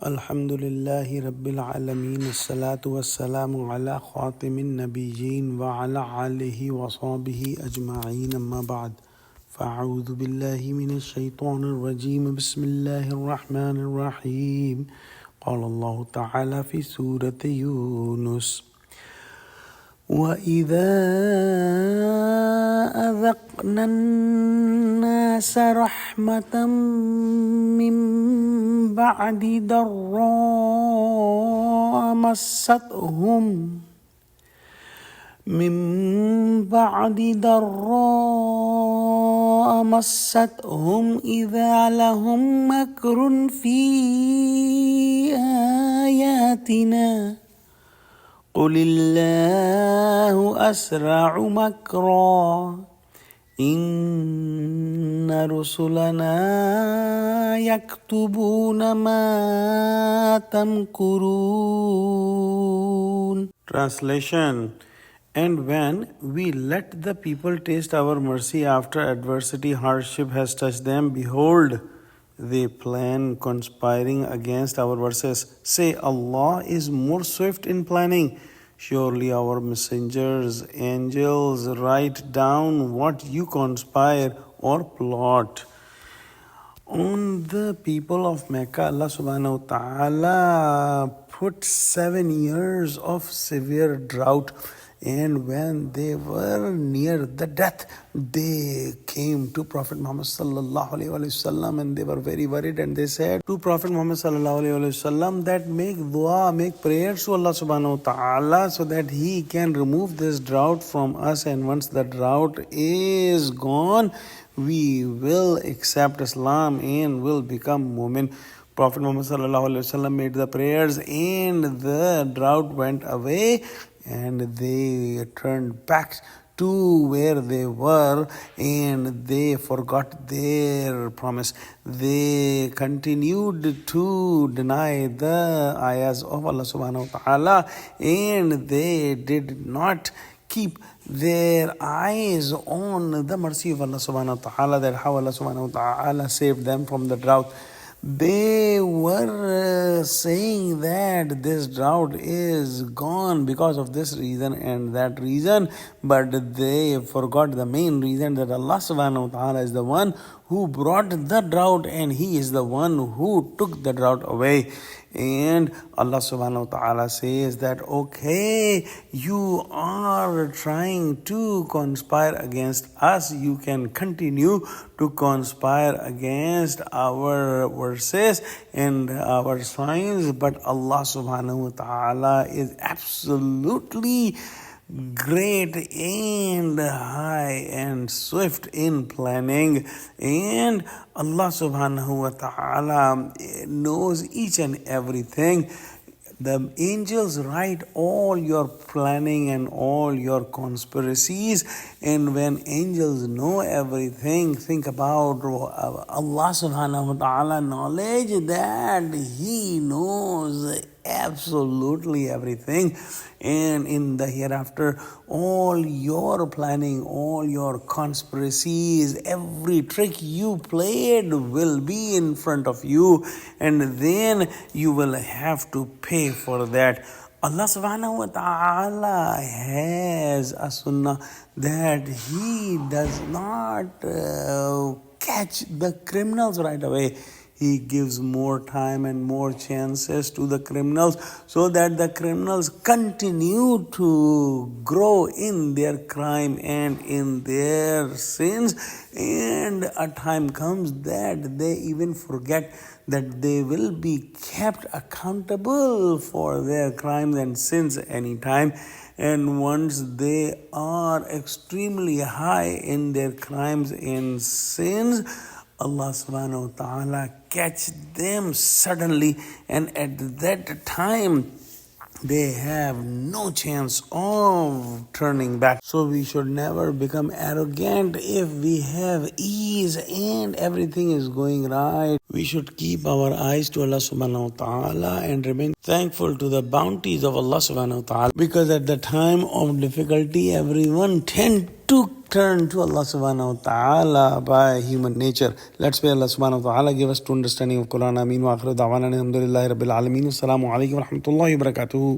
Alhamdulillahi Rabbil Alameen. As-salatu was-salamu ala khatimin nabiyyin wa ala alihi wa sahbihi ajma'een. Amma ba'd. Fa'udhu billahi minash shaitanir rajeem. Bismillahir rahmanir rahim. Qala Allah ta'ala fi Surah Yunus. وَإِذَا أَذَقْنَا النَّاسَ رَحْمَةً مِّن بَعْدِ ضَرَّاءٍ مَّسَّتْهُمْ إِذَا لَهُم مَّكْرٌ فِي آيَاتِنَا قل الله أسرع مكرا إن رسلنا يكتبون ما تمكرون. Translation. And when we let the people taste our mercy after adversity, hardship has touched them, behold, they plan conspiring against our verses. Say, Allah is more swift in planning. Surely our messengers, angels, write down what you conspire or plot. On the people of Mecca, Allah subhanahu wa ta'ala put 7 years of severe drought. And when they were near the death, they came to Prophet Muhammad sallallahu alaihi wasallam and they were very worried, and they said to Prophet Muhammad sallallahu alaihi wasallam that make dua, make prayers to Allah subhanahu wa ta'ala so that He can remove this drought from us, and once the drought is gone, we will accept Islam and will become mu'min. Prophet Muhammad sallallahu alaihi wasallam made the prayers and the drought went away, and they turned back to where they were, and they forgot their promise. They continued to deny the ayahs of Allah subhanahu wa ta'ala, and they did not keep their eyes on the mercy of Allah subhanahu wa ta'ala, that how Allah subhanahu wa ta'ala saved them from the drought. They were saying that this drought is gone because of this reason and that reason, but they forgot the main reason, that Allah subhanahu wa ta'ala is the one who brought the drought and He is the one who took the drought away. And Allah subhanahu wa ta'ala says that, okay, you are trying to conspire against us. You can continue to conspire against our verses and our signs, but Allah subhanahu wa ta'ala is absolutely great and high and swift in planning, and Allah subhanahu wa ta'ala knows each and everything. The angels write all your planning and all your conspiracies, and when angels know everything, think about Allah subhanahu wa ta'ala knowledge that He knows absolutely everything, and in the hereafter all your planning, all your conspiracies, every trick you played will be in front of you, and then you will have to pay for that. Allah subhanahu wa ta'ala has a sunnah that He does not catch the criminals right away. He gives more time and more chances to the criminals so that the criminals continue to grow in their crime and in their sins, and a time comes that they even forget that they will be kept accountable for their crimes and sins anytime. And once they are extremely high in their crimes and sins, Allah subhanahu wa ta'ala catch them suddenly, and at that time they have no chance of turning back. So we should never become arrogant if we have ease and everything is going right. We should keep our eyes to Allah subhanahu wa ta'ala and remain thankful to the bounties of Allah subhanahu wa ta'ala, because at the time of difficulty everyone tend to turn to Allah subhanahu wa ta'ala by human nature. Let's pray Allah subhanahu wa ta'ala give us true understanding of Quran. Ameen wa akhiru da'wana alhamdulillahi rabbil alameen. Assalamu alaikum wa rahmatullahi wa barakatuhu.